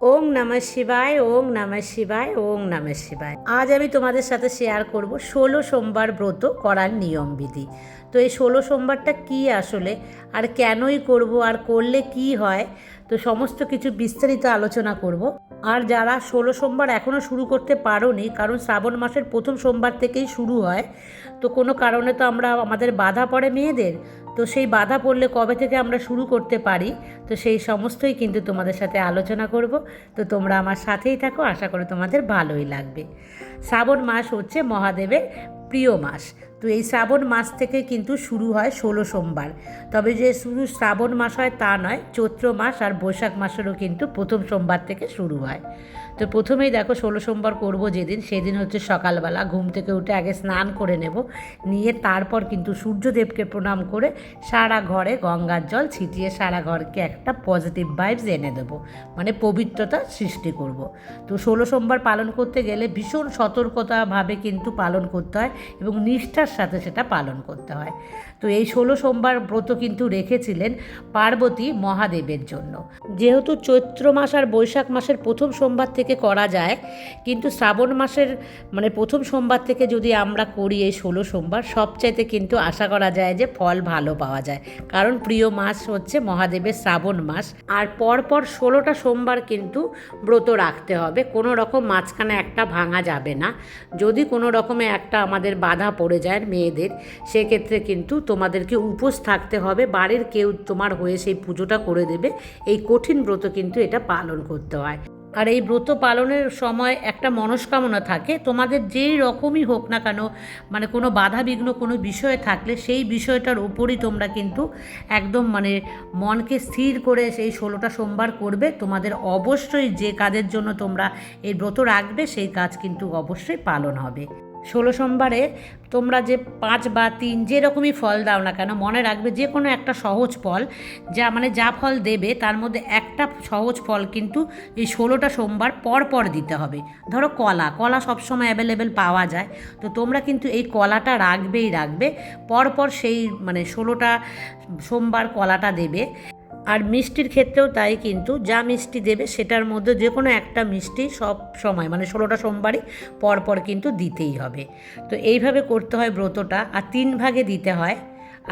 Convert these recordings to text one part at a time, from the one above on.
ওং নমঃ শিবায়, ওং নমঃ শিবায়, ওং নমঃ শিবায়। আজ আমি তোমাদের সাথে শেয়ার করব 16 সোমবার ব্রত করার নিয়মবিধি। তো এই 16 সোমবারটা কী আসলে, আর কেনই করব, আর করলে কি হয়, তো সমস্ত কিছু বিস্তারিত আলোচনা করব। আর যারা 16 সোমবার এখনও শুরু করতে পারোনি, কারণ শ্রাবণ মাসের প্রথম সোমবার থেকেই শুরু হয়, তো কোনো কারণে তো আমাদের বাধা পড়ে মেয়েদের, তো সেই বাধা পড়লে কবে থেকে আমরা শুরু করতে পারি, তো সেই সমস্তই কিন্তু তোমাদের সাথে আলোচনা করব। তো তোমরা আমার সাথেই থাকো, আশা করি তোমাদের ভালোই লাগবে। শ্রাবণ মাস হচ্ছে মহাদেবের প্রিয় মাস। তো এই শ্রাবণ মাস থেকে কিন্তু শুরু হয় 16 সোমবার। তবে যে শুধু শ্রাবণ মাস হয় তা নয়, চৈত্র মাস আর বৈশাখ মাসেরও কিন্তু প্রথম সোমবার থেকে শুরু হয়। তো প্রথমেই দেখো 16 সোমবার করব যেদিন, সেদিন হচ্ছে সকালবেলা ঘুম থেকে উঠে আগে স্নান করে নেব, নিয়ে তারপর কিন্তু সূর্যদেবকে প্রণাম করে সারা ঘরে গঙ্গার জল ছিটিয়ে সারা ঘরকে একটা পজিটিভ ভাইবস এনে দেবো, মানে পবিত্রতা সৃষ্টি করব। তো 16 সোমবার পালন করতে গেলে ভীষণ সতর্কতাভাবে কিন্তু পালন করতে হয় এবং নিষ্ঠার সাথে সেটা পালন করতে হয়। তো এই 16 সোমবার ব্রত কিন্তু রেখেছিলেন পার্বতী মহাদেবের জন্য। যেহেতু চৈত্র মাস আর বৈশাখ মাসের প্রথম সোমবার থেকে করা যায়, কিন্তু শ্রাবণ মাসের মানে প্রথম সোমবার থেকে যদি আমরা করি এই 16 সোমবার, সবচাইতে কিন্তু আশা করা যায় যে ফল ভালো পাওয়া যায়। কারণ প্রিয় মাস হচ্ছে মহাদেবের শ্রাবণ মাস, আর পরপর 16টা সোমবার কিন্তু ব্রত রাখতে হবে, কোনো রকম মাঝখানে একটা ভাঙা যাবে না। যদি কোনো রকমে একটা আমাদের বাধা পড়ে যায় মেয়েদের, সেক্ষেত্রে কিন্তু তোমাদেরকে উপোস থাকতে হবে, বাড়ির কেউ তোমার হয়ে সেই পুজোটা করে দেবে। এই কঠিন ব্রত কিন্তু এটা পালন করতে হয়। আর এই ব্রত পালনের সময় একটা মনস্কামনা থাকে, তোমাদের যেই রকমই হোক না কেন, মানে কোনো বাধা বিঘ্ন কোনো বিষয়ে থাকলে সেই বিষয়টার উপরই তোমরা কিন্তু একদম মানে মনকে স্থির করে সেই 16টা সোমবার করবে। তোমাদের অবশ্যই যে কাজের জন্য তোমরা এই ব্রত রাখবে সেই কাজ কিন্তু অবশ্যই পালন হবে। 16 সোমবারে তোমরা যে 5 বা 3 যেরকমই ফল দাও না কেন, মনে রাখবে যে কোনো একটা সহজ ফল, যা ফল দেবে তার মধ্যে একটা সহজ ফল কিন্তু এই 16টা সোমবার পর পর দিতে হবে। ধরো কলা সবসময় অ্যাভেলেবেল পাওয়া যায়, তো তোমরা কিন্তু এই কলাটা রাখবে পরপর সেই মানে 16টা সোমবার কলাটা দেবে। আর মিষ্টির ক্ষেত্রেও তাই, কিন্তু যা মিষ্টি দেবে সেটার মধ্যে যে কোনো একটা মিষ্টি সব সময় মানে 16টা সোমবারই পরপর কিন্তু দিতেই হবে। তো এইভাবে করতে হয় ব্রতটা, আর 3 ভাগে দিতে হয়।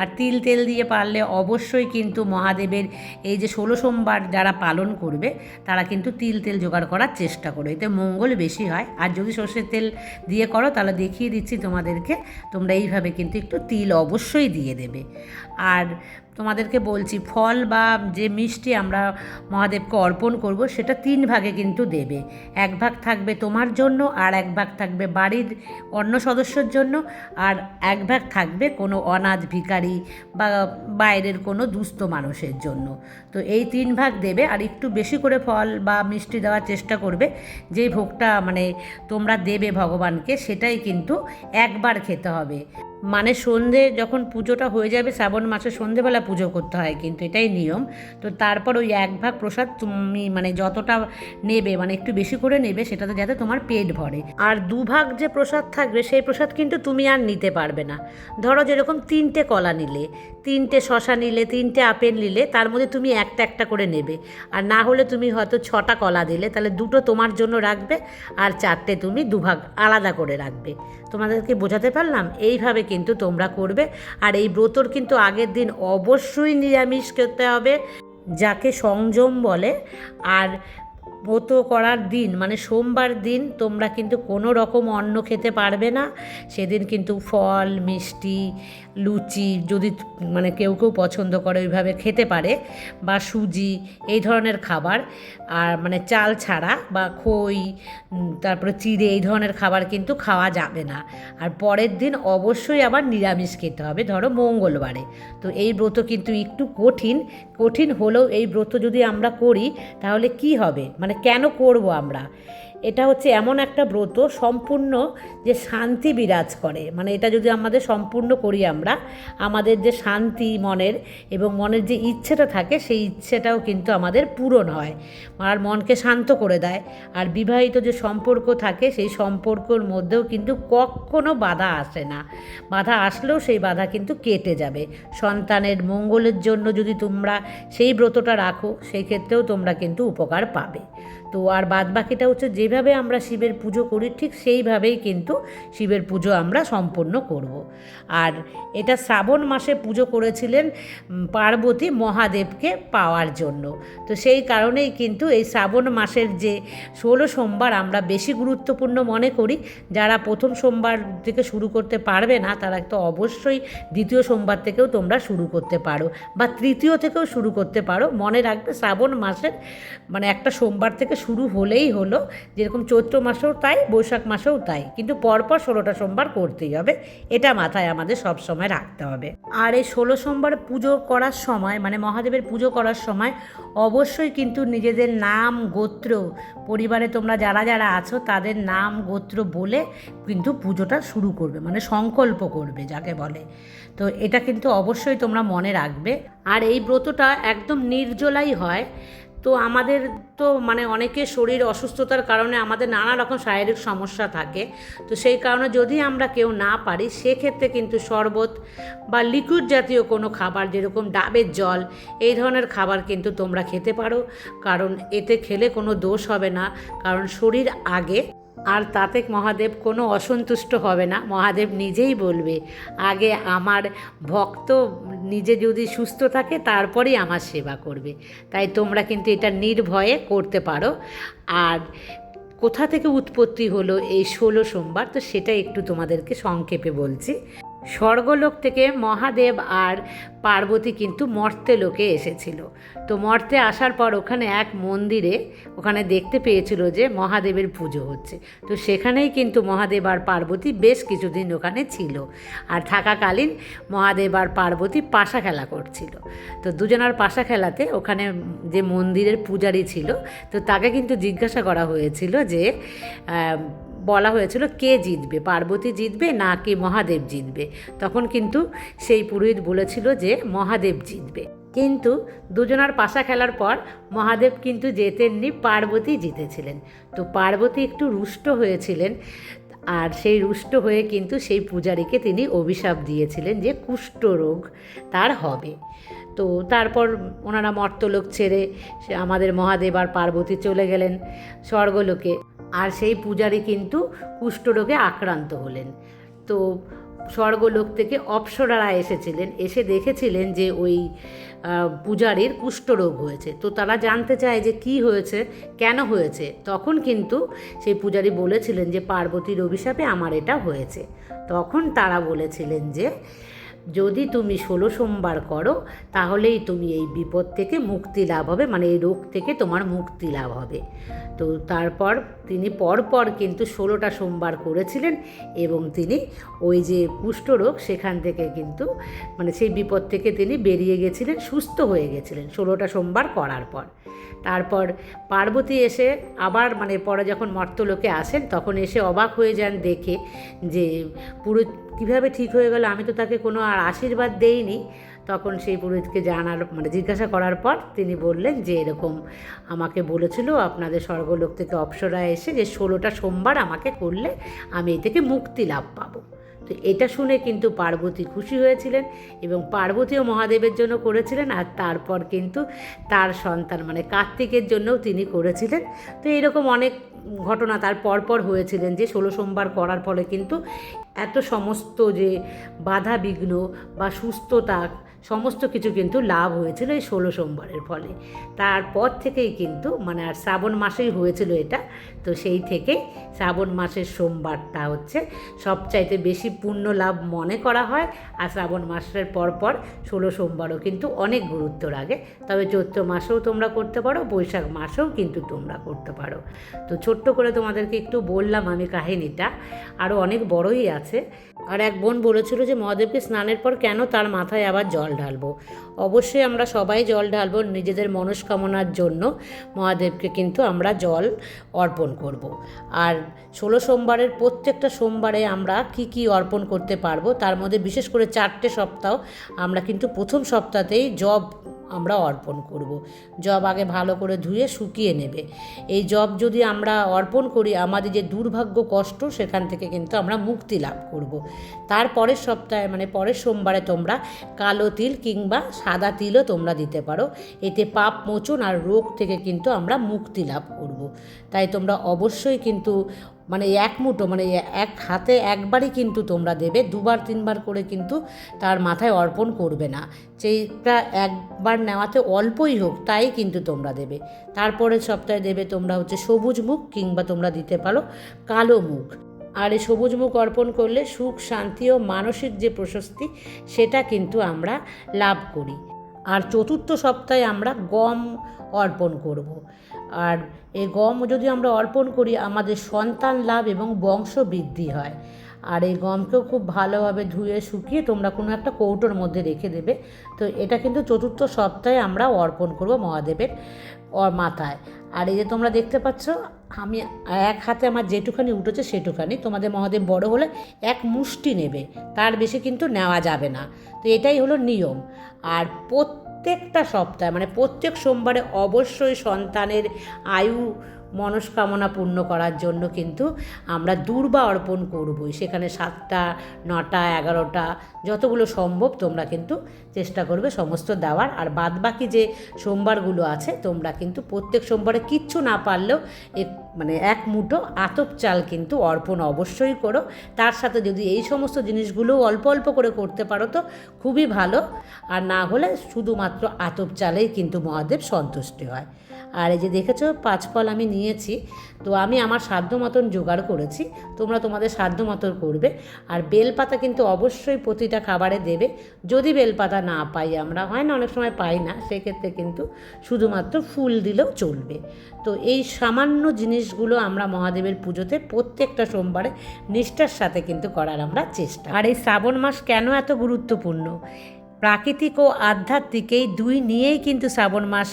আর তিল তেল দিয়ে পারলে অবশ্যই কিন্তু মহাদেবের এই যে 16 সোমবার যারা পালন করবে তারা কিন্তু তিল তেল জোগাড় করার চেষ্টা করো, এতে মঙ্গল বেশি হয়। আর যদি সর্ষের তেল দিয়ে করো তাহলে দেখিয়ে দিচ্ছি তোমাদেরকে, তোমরা এইভাবে কিন্তু একটু তিল অবশ্যই দিয়ে দেবে। আর তোমাদেরকে বলছি, ফল বা যে মিষ্টি আমরা মহাদেবকে অর্পণ করব সেটা 3 ভাগে কিন্তু দেবে। 1 ভাগ থাকবে তোমার জন্য, আর 1 ভাগ থাকবে বাড়ির অন্য সদস্যর জন্য, আর 1 ভাগ থাকবে কোনো অনাথ ভিখারি বা বাইরের কোনো দুস্থ মানুষের জন্য। তো এই 3 ভাগ দেবে, আর একটু বেশি করে ফল বা মিষ্টি দেওয়ার চেষ্টা করবে। যেই ভোগটা মানে তোমরা দেবে ভগবানকে সেটাই কিন্তু একবার খেতে হবে। মানে সন্ধে যখন পুজোটা হয়ে যাবে, শ্রাবণ মাসে সন্ধেবেলা পুজো করতে হয় কিন্তু, এটাই নিয়ম। তো তারপর ওই 1 ভাগ প্রসাদ তুমি মানে যতটা নেবে, মানে একটু বেশি করে নেবে, সেটাতে যাতে তোমার পেট ভরে। আর 2 ভাগ যে প্রসাদ থাকবে সেই প্রসাদ কিন্তু তুমি আর নিতে পারবে না। ধরো যেরকম 3টে কলা নিলে, 3টে শশা নিলে, 3টে আপেল নিলে, তার মধ্যে তুমি একটা একটা করে নেবে। আর না হলে তুমি হয়তো 6টা কলা দিলে, তাহলে 2টো তোমার জন্য রাখবে, আর 4টে তুমি 2 ভাগ আলাদা করে রাখবে। তোমাদেরকে বোঝাতে পারলাম? এইভাবে কিন্তু তোমরা করবে। আর এই ব্রতর কিন্তু আগের দিন অবশ্যই নিরামিষ খেতে হবে, যাকে সংযম বলে। আর ব্রত করার দিন মানে সোমবার দিন তোমরা কিন্তু কোনো রকম অন্ন খেতে পারবে না। সেদিন কিন্তু ফল মিষ্টি লুচি যদি মানে কেউ পছন্দ করে ওইভাবে খেতে পারে, বা সুজি এই ধরনের খাবার, আর মানে চাল ছাড়া বা খই তারপরে চিড়ে এই ধরনের খাবার কিন্তু খাওয়া যাবে না। আর পরের দিন অবশ্যই আবার নিরামিষ খেতে হবে, ধরো মঙ্গলবারে। তো এই ব্রত কিন্তু একটু কঠিন হলেও এই ব্রত যদি আমরা করি তাহলে কি হবে, মানে কেন করব আমরা, এটা হচ্ছে এমন একটা ব্রত সম্পূর্ণ যে শান্তি বিরাজ করে। মানে এটা যদি আমাদের সম্পূর্ণ করি আমরা, আমাদের যে শান্তি মনের এবং মনের যে ইচ্ছেটা থাকে সেই ইচ্ছেটাও কিন্তু আমাদের পূরণ হয়, আর মনকে শান্ত করে দেয়। আর বিবাহিত যে সম্পর্ক থাকে সেই সম্পর্কর মধ্যেও কিন্তু কখনো বাধা আসে না, বাধা আসলেও সেই বাধা কিন্তু কেটে যাবে। সন্তানের মঙ্গলের জন্য যদি তোমরা সেই ব্রতটা রাখো, সেই ক্ষেত্রেও তোমরা কিন্তু উপকার পাবে। তো আর বাদ বাকিটা হচ্ছে যেভাবে আমরা শিবের পুজো করি ঠিক সেইভাবেই কিন্তু শিবের পুজো আমরা সম্পন্ন করব। আর এটা শ্রাবণ মাসে পুজো করেছিলেন পার্বতী মহাদেবকে পাওয়ার জন্য। তো সেই কারণেই কিন্তু এই শ্রাবণ মাসের যে 16 সোমবার আমরা বেশি গুরুত্বপূর্ণ মনে করি। যারা প্রথম সোমবার থেকে শুরু করতে পারবে না তারা তো অবশ্যই দ্বিতীয় সোমবার থেকেও তোমরা শুরু করতে পারো বা তৃতীয় থেকেও শুরু করতে পারো। মনে রাখবে শ্রাবণ মাসের মানে একটা সোমবার থেকে শুরু হলেই হলো, যেরকম চৈত্র মাসেও তাই, বৈশাখ মাসেও তাই, কিন্তু পরপর 16টা সোমবার করতেই হবে, এটা মাথায় আমাদের সব সময় রাখতে হবে। আর এই 16 সোমবার পুজো করার সময় মানে মহাদেবের পুজো করার সময় অবশ্যই কিন্তু নিজেদের নাম গোত্র, পরিবারে তোমরা যারা যারা আছো তাদের নাম গোত্র বলে কিন্তু পুজোটা শুরু করবে, মানে সংকল্প করবে যাকে বলে। তো এটা কিন্তু অবশ্যই তোমরা মনে রাখবে। আর এই ব্রতটা একদম নির্জলাই হয়। তো আমাদের তো মানে অনেকের শরীর অসুস্থতার কারণে আমাদের নানা রকম শারীরিক সমস্যা থাকে। তো সেই কারণে যদি আমরা কেউ না পারি সেক্ষেত্রে কিন্তু শরবত বা লিকুইড জাতীয় কোনো খাবার যেরকম ডাবের জল এই ধরনের খাবার কিন্তু তোমরা খেতে পারো, কারণ এতে খেলে কোনো দোষ হবে না, কারণ শরীর আগে। আর তাতে মহাদেব কোনো অসন্তুষ্ট হবে না, মহাদেব নিজেই বলবে আগে আমার ভক্ত নিজে যদি সুস্থ থাকে তারপরেই আমার সেবা করবে। তাই তোমরা কিন্তু এটা নির্ভয়ে করতে পারো। আর কোথা থেকে উৎপত্তি হলো এই 16 সোমবার, তো সেটা একটু তোমাদেরকে সংক্ষেপে বলছি। স্বর্গলোক থেকে মহাদেব আর পার্বতী কিন্তু মর্ত্যলোকে এসেছিল। তো মর্তে আসার পর ওখানে এক মন্দিরে ওখানে দেখতে পেয়েছিল যে মহাদেবের পুজো হচ্ছে। তো সেখানেই কিন্তু মহাদেব আর পার্বতী বেশ কিছুদিন ওখানে ছিল। আর থাকাকালীন মহাদেব আর পার্বতী পাশা খেলা করছিল। তো দুজনার পাশা খেলাতে ওখানে যে মন্দিরের পূজারী ছিল, তো তাকে কিন্তু জিজ্ঞাসা করা হয়েছিল যে বলা হয়েছিল কে জিতবে, পার্বতী জিতবে না কি মহাদেব জিতবে। তখন কিন্তু সেই পুরোহিত বলেছিল যে মহাদেব জিতবে। কিন্তু দুজনার পাশা খেলার পর মহাদেব কিন্তু জেতেননি, পার্বতী জিতেছিলেন। তো পার্বতী একটু রুষ্ট হয়েছিলেন, আর সেই রুষ্ট হয়ে কিন্তু সেই পূজারীকে তিনি অভিশাপ দিয়েছিলেন যে কুষ্ঠরোগ তার হবে। তো তারপর ওনারা মর্ত্যলোক ছেড়ে আমাদের মহাদেব আর পার্বতী চলে গেলেন স্বর্গলোকে। আর সেই পূজারী কিন্তু কুষ্ঠরোগে আক্রান্ত হলেন। তো স্বর্গলোক থেকে অপ্সরারা এসেছিলেন, এসে দেখেছিলেন যে ওই পূজারীর কুষ্ঠরোগ হয়েছে। তো তারা জানতে চায় যে কি হয়েছে, কেন হয়েছে। তখন কিন্তু সেই পূজারী বলেছিলেন যে পার্বতীর অভিশাপে আমার এটা হয়েছে। তখন তারা বলেছিলেন যে যদি তুমি 16 সোমবার করো তাহলেই তুমি এই বিপদ থেকে মুক্তি লাভ হবে, মানে এই রোগ থেকে তোমার মুক্তি লাভ হবে। তো তারপর তিনি পরপর কিন্তু 16টা সোমবার করেছিলেন এবং তিনি ওই যে কুষ্ঠরোগ সেখান থেকে কিন্তু মানে সেই বিপদ থেকে তিনি বেরিয়ে গেছিলেন, সুস্থ হয়ে গেছিলেন 16টা সোমবার করার পর। তারপর পার্বতী এসে আবার মানে পরে যখন মর্ত্যলোকে আসেন তখন এসে অবাক হয়ে যান দেখে যে পুরো কীভাবে ঠিক হয়ে গেল, আমি তো তাকে কোনো আর আশীর্বাদ দেইনি। তখন সেই পুরোহিতকে জানার মানে জিজ্ঞাসা করার পর তিনি বললেন যে এরকম আমাকে বলেছিল আপনাদের স্বর্গলোক থেকে অপ্সরা এসে যে 16টা সোমবার আমাকে করলে আমি এই থেকে মুক্তি লাভ পাবো। তো এটা শুনে কিন্তু পার্বতী খুশি হয়েছিলেন এবং পার্বতীও মহাদেবের জন্য করেছিলেন। আর তারপর কিন্তু তার সন্তান মানে কার্তিকের জন্যও তিনি করেছিলেন। তো এরকম অনেক ঘটনা তার পরপর হয়েছিলেন যে 16 সোমবার করার ফলে কিন্তু এত সমস্ত যে বাধা বিঘ্ন বা সুস্থতা সমস্ত কিছু কিন্তু লাভ হয়েছিল এই 16 সোমবারের ফলে। তারপর থেকেই কিন্তু মানে আর শ্রাবণ মাসেই হয়েছিল এটা। তো সেই থেকেই শ্রাবণ মাসের সোমবারটা হচ্ছে সবচাইতে বেশি পুণ্য লাভ মনে করা হয়। আর শ্রাবণ মাসের পরপর 16 সোমবারও কিন্তু অনেক গুরুত্ব রাখে। তবে চৈত্র মাসেও তোমরা করতে পারো, বৈশাখ মাসেও কিন্তু তোমরা করতে পারো। তো ছোট্ট করে তোমাদেরকে একটু বললাম আমি কাহিনিটা, আরও অনেক বড়ই আছে। আর এক বোন বলেছিল যে মহাদেবকে স্নানের পর কেন তার মাথায় আবার জল ঢালবো। অবশ্যই আমরা সবাই জল ঢালবো নিজেদের মনস্কামনার জন্য, মহাদেবকে কিন্তু আমরা জল অর্পণ করব। আর 16 সোমবারের প্রত্যেকটা সোমবারে আমরা কি অর্পণ করতে পারবো তার মধ্যে বিশেষ করে 4টে সপ্তাহ আমরা কিন্তু প্রথম সপ্তাহতেই জপ আমরা অর্পণ করব। জব আগে ভালো করে ধুয়ে শুকিয়ে নেবে। এই জব যদি আমরা অর্পণ করি, আমাদের যে দুর্ভাগ্য কষ্ট সেখান থেকে কিন্তু আমরা মুক্তি লাভ করব। তারপরের সপ্তাহে মানে পরের সোমবারে তোমরা কালো তিল কিংবা সাদা তিলও তোমরা দিতে পারো। এতে পাপ মোচন আর রোগ থেকে কিন্তু আমরা মুক্তি লাভ করব। তাই তোমরা অবশ্যই কিন্তু মানে এক মুঠো মানে এক হাতে একবারই কিন্তু তোমরা দেবে, 2-3বার করে কিন্তু তার মাথায় অর্পণ করবে না। সেইটা একবার নেওয়াতে অল্পই হোক তাই কিন্তু তোমরা দেবে। তারপরের সপ্তাহে দেবে তোমরা হচ্ছে সবুজ মুখ কিংবা তোমরা দিতে পারো কালো মুখ। আর এই সবুজ মুখ অর্পণ করলে সুখ শান্তি ও মানসিক যে প্রশস্তি সেটা কিন্তু আমরা লাভ করি। আর চতুর্থ সপ্তাহে আমরা গম অর্পণ করব। আর এই গম যদি আমরা অর্পণ করি আমাদের সন্তান লাভ এবং বংশ বৃদ্ধি হয়। আর এই গমকেও খুব ভালোভাবে ধুয়ে শুকিয়ে তোমরা কোনো একটা কৌটোর মধ্যে রেখে দেবে। তো এটা কিন্তু চতুর্থ সপ্তাহে আমরা অর্পণ করব মহাদেবের মাথায়। আর এই যে তোমরা দেখতে পাচ্ছ আমি এক হাতে আমার যেটুখানি উঠেছে সেটুখানি, তোমাদের মহাদেব বড় হলে এক মুষ্টি নেবে, তার বেশি কিন্তু নেওয়া যাবে না। তো এটাই হলো নিয়ম। আর প্রত্যেকটা সপ্তাহে মানে প্রত্যেক সোমবারে অবশ্যই সন্তানের আয়ু মনস্কামনা পূর্ণ করার জন্য কিন্তু আমরা দূর্বা অর্পণ করবই। সেখানে 7টা 9টা 11টা যতগুলো সম্ভব তোমরা কিন্তু চেষ্টা করবে সমস্ত দেওয়ার। আর বাদবাকি যে সোমবারগুলো আছে তোমরা কিন্তু প্রত্যেক সোমবারে কিচ্ছু না পারলেও মানে এক মুঠো আতপ চাল কিন্তু অর্পণ অবশ্যই করো। তার সাথে যদি এই সমস্ত জিনিসগুলো অল্প অল্প করে করতে পারো তো খুবই ভালো। আর না হলে শুধুমাত্র আতপ চালেই কিন্তু মহাদেব সন্তুষ্টি হয়। আর এই যে দেখেছো 5 ফল আমি নিয়েছি, তো আমি আমার সাধ্য মতন জোগাড় করেছি, তোমরা তোমাদের সাধ্য মতন করবে। আর বেলপাতা কিন্তু অবশ্যই প্রতিটা খাবারে দেবে। যদি বেলপাতা না পাই আমরা, হয় না অনেক সময় পাই না, সেক্ষেত্রে কিন্তু শুধুমাত্র ফুল দিলেও চলবে। তো এই সামান্য জিনিসগুলো আমরা মহাদেবের পুজোতে প্রত্যেকটা সোমবারে নিষ্ঠার সাথে কিন্তু করার আমরা চেষ্টা। আর এই শ্রাবণ মাস কেন এত গুরুত্বপূর্ণ? প্রাকৃতিক ও আধ্যাত্মিক এই দুই নিয়েই কিন্তু শ্রাবণ মাস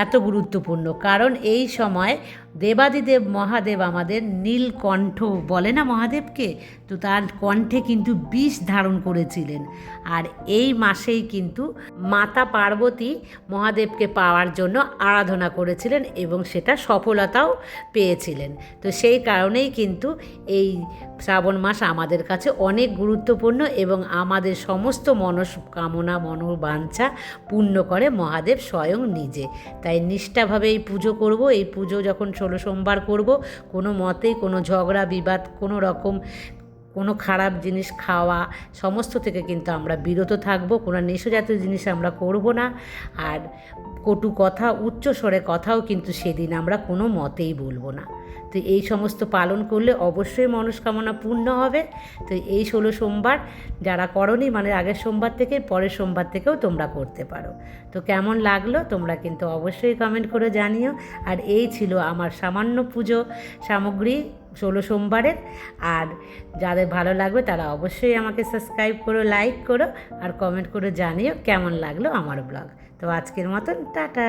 এত গুরুত্বপূর্ণ। কারণ এই সময় দেবাদিদেব মহাদেব আমাদের নীলকণ্ঠ বলে না মহাদেবকে, তো তার কণ্ঠে কিন্তু বিষ ধারণ করেছিলেন। আর এই মাসেই কিন্তু মাতা পার্বতী মহাদেবকে পাওয়ার জন্য আরাধনা করেছিলেন এবং সেটা সফলতাও পেয়েছিলেন। তো সেই কারণেই কিন্তু এই শ্রাবণ মাস আমাদের কাছে অনেক গুরুত্বপূর্ণ এবং আমাদের সমস্ত মনস্কামনা মনোবাঞ্ছা পূর্ণ করে মহাদেব স্বয়ং নিজে। তাই নিষ্ঠাভাবে এই পুজো করব। এই পুজো যখন 16 সোমবার করব, কোনো মতেই কোনো ঝগড়া বিবাদ কোনো খারাপ জিনিস খাওয়া সমস্ত থেকে কিন্তু আমরা বিরত থাকব। কোনো নেশাজাতীয় জিনিস আমরা করব না। আর কটু কথা উচ্চ স্বরে কথাও কিন্তু সেদিন আমরা কোনো মতেই বলবো না। তো এই সমস্ত পালন করলে অবশ্যই মনস্কামনা পূর্ণ হবে। তো এই 16 সোমবার যারা করনি মানে আগের সোমবার থেকে পরের সোমবার থেকেও তোমরা করতে পারো। তো কেমন লাগলো তোমরা কিন্তু অবশ্যই কমেন্ট করে জানিও। আর এই ছিল আমার সামান্য পুজো সামগ্রী 16 সোমবারের। আর যাদের ভালো লাগবে তারা অবশ্যই আমাকে সাবস্ক্রাইব করো, লাইক করো আর কমেন্ট করে জানিও কেমন লাগলো আমার ব্লগ। তো আজকের মতন টাটা।